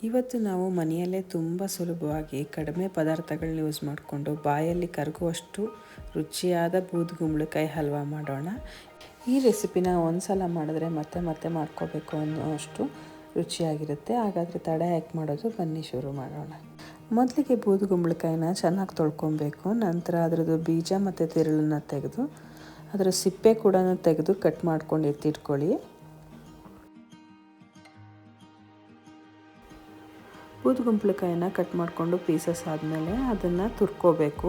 ಇವತ್ತು ನಾವು ಮನೆಯಲ್ಲೇ ತುಂಬ ಸುಲಭವಾಗಿ ಕಡಿಮೆ ಪದಾರ್ಥಗಳನ್ನ ಯೂಸ್ ಮಾಡಿಕೊಂಡು ಬಾಯಲ್ಲಿ ಕರಗುವಷ್ಟು ರುಚಿಯಾದ ಬೂದುಗುಂಬಳಕಾಯಿ ಹಲ್ವಾ ಮಾಡೋಣ. ಈ ರೆಸಿಪಿನ ಒಂದು ಸಲ ಮಾಡಿದ್ರೆ ಮತ್ತೆ ಮತ್ತೆ ಮಾಡ್ಕೋಬೇಕು ಅನ್ನೋಷ್ಟು ರುಚಿಯಾಗಿರುತ್ತೆ. ಹಾಗಾದರೆ ತಡ ಯಾಕೆ ಮಾಡೋದು, ಬನ್ನಿ ಶುರು ಮಾಡೋಣ. ಮೊದಲಿಗೆ ಬೂದುಗುಂಬಳಕಾಯಿನ ಚೆನ್ನಾಗಿ ತೊಳ್ಕೊಬೇಕು. ನಂತರ ಅದರದ್ದು ಬೀಜ ಮತ್ತು ತಿರುಳನ್ನು ತೆಗೆದು ಅದರ ಸಿಪ್ಪೆ ಕೂಡ ತೆಗೆದು ಕಟ್ ಮಾಡ್ಕೊಂಡು ಎತ್ತಿಟ್ಕೊಳ್ಳಿ. ಬೂದುಗುಂಬಳಕಾಯಿನ ಕಟ್ ಮಾಡಿಕೊಂಡು ಪೀಸಸ್ ಆದಮೇಲೆ ಅದನ್ನು ತುರ್ಕೋಬೇಕು.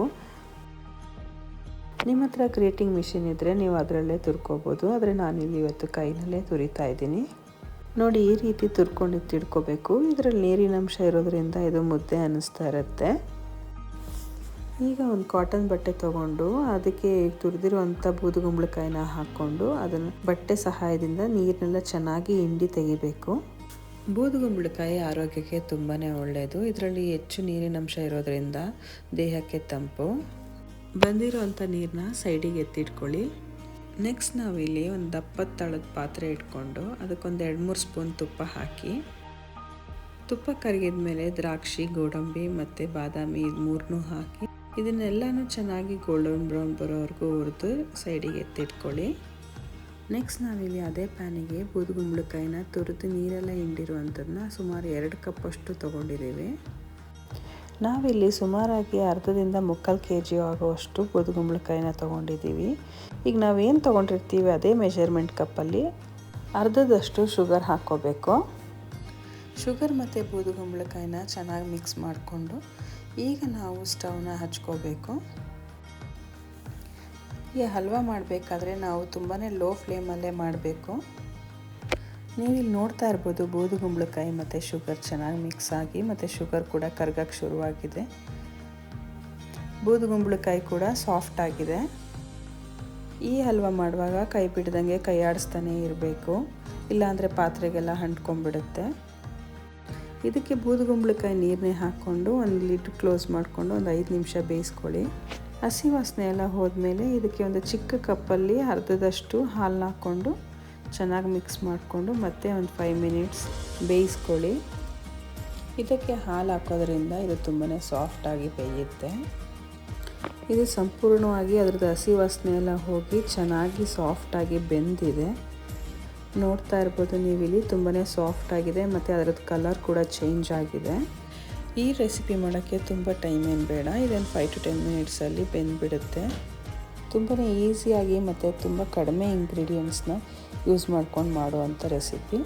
ನಿಮ್ಮ ಹತ್ರ ಗ್ರೇಟಿಂಗ್ ಮಿಷಿನ್ ಇದ್ದರೆ ನೀವು ಅದರಲ್ಲೇ ತುರ್ಕೋಬೋದು, ಆದರೆ ನಾನಿಲ್ಲಿ ಇವತ್ತು ಕೈನಲ್ಲೇ ತುರಿತಾ ಇದ್ದೀನಿ. ನೋಡಿ, ಈ ರೀತಿ ತುರ್ಕೊಂಡು ಎತ್ತಿಟ್ಕೋಬೇಕು. ಇದರಲ್ಲಿ ನೀರಿನಂಶ ಇರೋದ್ರಿಂದ ಇದು ಮುದ್ದೆ ಅನ್ನಿಸ್ತಾ ಇರುತ್ತೆ. ಈಗ ಒಂದು ಕಾಟನ್ ಬಟ್ಟೆ ತೊಗೊಂಡು ಅದಕ್ಕೆ ತುರಿದಿರುವಂಥ ಬೂದುಗುಂಬಳಕಾಯಿನ ಹಾಕ್ಕೊಂಡು ಅದನ್ನು ಬಟ್ಟೆ ಸಹಾಯದಿಂದ ನೀರನ್ನೆಲ್ಲ ಚೆನ್ನಾಗಿ ಹಿಂಡಿ ತೆಗಿಬೇಕು. ಬೂದುಗುಂಬಳಕಾಯಿ ಆರೋಗ್ಯಕ್ಕೆ ತುಂಬಾ ಒಳ್ಳೆಯದು. ಇದರಲ್ಲಿ ಹೆಚ್ಚು ನೀರಿನಂಶ ಇರೋದರಿಂದ ದೇಹಕ್ಕೆ ತಂಪು. ಬಂದಿರೋವಂಥ ನೀರನ್ನ ಸೈಡಿಗೆ ಎತ್ತಿಟ್ಕೊಳ್ಳಿ. ನೆಕ್ಸ್ಟ್ ನಾವಿಲ್ಲಿ ಒಂದು ದಪ್ಪದ ತಳದ ಪಾತ್ರೆ ಇಟ್ಕೊಂಡು ಅದಕ್ಕೊಂದು 2-3 ಸ್ಪೂನ್ ತುಪ್ಪ ಹಾಕಿ, ತುಪ್ಪ ಕರಗಿದ ಮೇಲೆ ದ್ರಾಕ್ಷಿ, ಗೋಡಂಬಿ ಮತ್ತು ಬಾದಾಮಿ ಇದು 3 ಹಾಕಿ ಇದನ್ನೆಲ್ಲನೂ ಚೆನ್ನಾಗಿ ಗೋಲ್ಡನ್ ಬ್ರೌನ್ ಬರೋವರೆಗೂ ಹುರಿದು ಸೈಡಿಗೆ ಎತ್ತಿಟ್ಕೊಳ್ಳಿ. ನೆಕ್ಸ್ಟ್ ನಾವಿಲ್ಲಿ ಅದೇ ಪ್ಯಾನಿಗೆ ಬೂದುಗುಂಬಳಕಾಯಿನ ತುರಿದು ನೀರೆಲ್ಲ ಹಿಂಡಿರುವಂಥದ್ದನ್ನ ಸುಮಾರು 2 ಕಪ್ಪಷ್ಟು ತೊಗೊಂಡಿದ್ದೀವಿ. ನಾವಿಲ್ಲಿ ಸುಮಾರಾಗಿ ಅರ್ಧದಿಂದ 3/4 kg ಆಗುವಷ್ಟು ಬೂದುಗುಂಬಳಕಾಯಿನ ತೊಗೊಂಡಿದ್ದೀವಿ. ಈಗ ನಾವೇನು ತೊಗೊಂಡಿರ್ತೀವಿ ಅದೇ ಮೆಷರ್ಮೆಂಟ್ ಕಪ್ಪಲ್ಲಿ ಅರ್ಧದಷ್ಟು ಶುಗರ್ ಹಾಕ್ಕೋಬೇಕು. ಶುಗರ್ ಮತ್ತು ಬೂದುಗುಂಬಳಕಾಯಿನ ಚೆನ್ನಾಗಿ ಮಿಕ್ಸ್ ಮಾಡಿಕೊಂಡು ಈಗ ನಾವು ಸ್ಟವ್ನ ಹಚ್ಕೋಬೇಕು. ಈ ಹಲ್ವಾ ಮಾಡಬೇಕಾದ್ರೆ ನಾವು ತುಂಬಾ ಲೋ ಫ್ಲೇಮಲ್ಲೇ ಮಾಡಬೇಕು. ನೀವಿಲ್ಲಿ ನೋಡ್ತಾ ಇರ್ಬೋದು, ಬೂದುಗುಂಬಳಕಾಯಿ ಮತ್ತು ಶುಗರ್ ಚೆನ್ನಾಗಿ ಮಿಕ್ಸ್ ಆಗಿ ಮತ್ತು ಶುಗರ್ ಕೂಡ ಕರಗಕ್ಕೆ ಶುರುವಾಗಿದೆ. ಬೂದುಗುಂಬಳಕಾಯಿ ಕೂಡ ಸಾಫ್ಟ್ ಆಗಿದೆ. ಈ ಹಲ್ವಾ ಮಾಡುವಾಗ ಕೈ ಬಿಡ್ದಂಗೆ ಕೈ ಆಡಿಸ್ತಾನೆ ಇರಬೇಕು, ಇಲ್ಲಾಂದರೆ ಪಾತ್ರೆಗೆಲ್ಲ ಅಂಟ್ಕೊಂಡ್ಬಿಡುತ್ತೆ. ಇದಕ್ಕೆ ಬೂದುಗುಂಬಳಕಾಯಿ ನೀರನ್ನೇ ಹಾಕ್ಕೊಂಡು ಒಂದು ಲಿಡ್ ಕ್ಲೋಸ್ ಮಾಡಿಕೊಂಡು ಒಂದು 5 ನಿಮಿಷ ಬೇಯಿಸ್ಕೊಳ್ಳಿ. ಹಸಿ ವಾಸನೆ ಎಲ್ಲ ಹೋದ್ಮೇಲೆ ಇದಕ್ಕೆ ಒಂದು ಚಿಕ್ಕ ಕಪ್ಪಲ್ಲಿ ಅರ್ಧದಷ್ಟು ಹಾಲನ್ನ ಹಾಕ್ಕೊಂಡು ಚೆನ್ನಾಗಿ ಮಿಕ್ಸ್ ಮಾಡಿಕೊಂಡು ಮತ್ತೆ ಒಂದು 5 ಮಿನಿಟ್ಸ್ ಬೇಯಿಸ್ಕೊಳ್ಳಿ. ಇದಕ್ಕೆ ಹಾಲು ಹಾಕೋದ್ರಿಂದ ಇದು ತುಂಬಾ ಸಾಫ್ಟಾಗಿ ಬೇಯುತ್ತೆ. ಇದು ಸಂಪೂರ್ಣವಾಗಿ ಅದರದ್ದು ಹಸಿ ವಾಸನೆ ಎಲ್ಲ ಹೋಗಿ ಚೆನ್ನಾಗಿ ಸಾಫ್ಟಾಗಿ ಬೆಂದಿದೆ. ನೋಡ್ತಾ ಇರ್ಬೋದು ನೀವಿಲ್ಲಿ ತುಂಬಾ ಸಾಫ್ಟಾಗಿದೆ ಮತ್ತು ಅದರದ್ದು ಕಲರ್ ಕೂಡ ಚೇಂಜ್ ಆಗಿದೆ. ಈ ರೆಸಿಪಿ ಮಾಡೋಕ್ಕೆ ತುಂಬ ಟೈಮ್ ಏನು ಬೇಡ, ಇದನ್ನು 5 to 10 ಮಿನಿಟ್ಸಲ್ಲಿ ಬೆಂದುಬಿಡುತ್ತೆ. ತುಂಬಾ ಈಸಿಯಾಗಿ ಮತ್ತು ತುಂಬ ಕಡಿಮೆ ಇಂಗ್ರೀಡಿಯೆಂಟ್ಸ್ನ ಯೂಸ್ ಮಾಡ್ಕೊಂಡು ಮಾಡುವಂಥ ರೆಸಿಪಿ.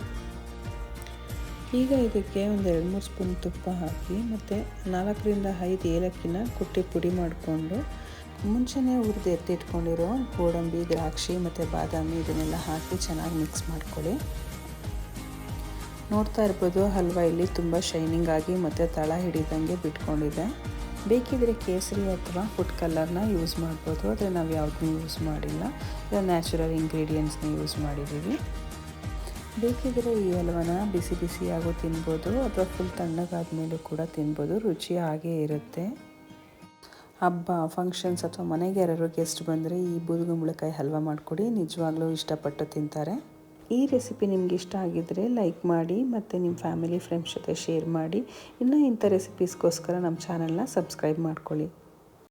ಈಗ ಇದಕ್ಕೆ ಒಂದು 2-3 ಸ್ಪೂನ್ ತುಪ್ಪ ಹಾಕಿ ಮತ್ತು 4ರಿಂದ 5 ಏಲಕ್ಕಿನ ಕುಟ್ಟಿ ಪುಡಿ ಮಾಡಿಕೊಂಡು ಮುಂಚೆನೇ ಹುರಿದು ಎತ್ತಿಟ್ಕೊಂಡಿರೋ ಗೋಡಂಬಿ, ದ್ರಾಕ್ಷಿ ಮತ್ತು ಬಾದಾಮಿ ಇದನ್ನೆಲ್ಲ ಹಾಕಿ ಚೆನ್ನಾಗಿ ಮಿಕ್ಸ್ ಮಾಡ್ಕೊಳ್ಳಿ. ನೋಡ್ತಾ ಇರ್ಬೋದು ಹಲ್ವಾ ಇಲ್ಲಿ ತುಂಬ ಶೈನಿಂಗ್ ಆಗಿ ಮತ್ತು ತಳ ಹಿಡಿದಂಗೆ ಬಿಟ್ಕೊಂಡಿದೆ. ಬೇಕಿದ್ರೆ ಕೇಸರಿ ಅಥವಾ ಫುಡ್ ಕಲರ್ನ ಯೂಸ್ ಮಾಡ್ಬೋದು, ಆದರೆ ನಾವು ಯಾವುದನ್ನೂ ಯೂಸ್ ಮಾಡಿಲ್ಲ. ಇದು ನ್ಯಾಚುರಲ್ ಇಂಗ್ರೀಡಿಯೆಂಟ್ಸ್ನ ಯೂಸ್ ಮಾಡಿದ್ದೀವಿ. ಬೇಕಿದ್ರೆ ಈ ಹಲ್ವಾನ ಬಿಸಿ ಬಿಸಿಯಾಗೂ ತಿನ್ಬೋದು ಅಥವಾ ಫುಲ್ ತಣ್ಣಗಾದ ಮೇಲೂ ಕೂಡ ತಿನ್ಬೋದು, ರುಚಿ ಹಾಗೇ ಇರುತ್ತೆ. ಹಬ್ಬ, ಫಂಕ್ಷನ್ಸ್ ಅಥವಾ ಮನೆಗೆ ಯಾರು ಗೆಸ್ಟ್ ಬಂದರೆ ಈ ಬೂದುಗುಂಬಳಕಾಯಿ ಹಲ್ವಾ ಮಾಡಿಕೊಡಿ, ನಿಜವಾಗ್ಲೂ ಇಷ್ಟಪಟ್ಟು ತಿಂತಾರೆ. ಈ ರೆಸಿಪಿ ನಿಮ್ಗೆ ಇಷ್ಟ ಆಗಿದ್ದರೆ ಲೈಕ್ ಮಾಡಿ ಮತ್ತು ನಿಮ್ಮ ಫ್ಯಾಮಿಲಿ ಫ್ರೆಂಡ್ಸ್ ಜೊತೆ ಶೇರ್ ಮಾಡಿ. ಇನ್ನೂ ಇಂಥ ರೆಸಿಪೀಸ್ಗೋಸ್ಕರ ನಮ್ಮ ಚಾನಲ್ನ ಸಬ್ಸ್ಕ್ರೈಬ್ ಮಾಡ್ಕೊಳ್ಳಿ.